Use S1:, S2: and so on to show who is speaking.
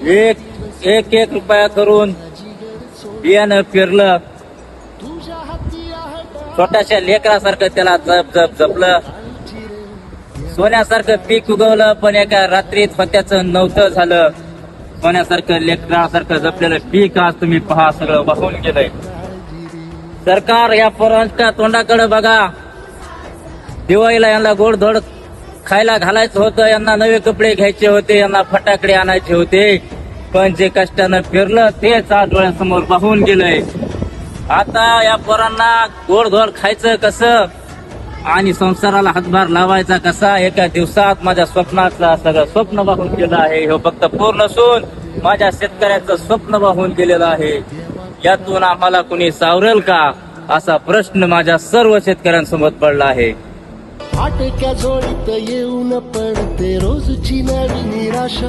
S1: एक एक एक रुपया करून बियाणं पेरलं, छोट्याशा लेकरासारखं त्याला जपलं, सोन्यासारखं पीक उगवलं, पण एका रात्रीत फत्याचं नव्हतं झालं. सोन्यासारखं लेकरासारखं जपलेलं पीक आज तुम्ही पहा सगळं वाहून गेलंय. सरकार या पोरांच्या तोंडाकडे बघा. दिवाळीला यांना गोडधोड खायला घालायचं होतं, यांना नवे कपडे घ्यायचे होते, यांना फटाकडे आणायचे होते, पण जे कष्टानं फिरलं तेच आज डोळ्यासमोर वाहून गेलंय. आता या पोरांना गोडधोड खायचं कसं आणि संसाराला हातभार लावायचा कसा, एका दिवसात माझ्या स्वप्नाचं सगळं स्वप्न वाहून गेलं आहे. हे फक्त पूर्ण नसून माझ्या शेतकऱ्याचं स्वप्न वाहून गेलेलं आहे. यातून आम्हाला कुणी सावरेल का, असा प्रश्न माझ्या सर्व शेतकऱ्यांसमोर पडला आहे.
S2: फाटक्या जोडीत येऊन पडते रोजची नवी निराशा.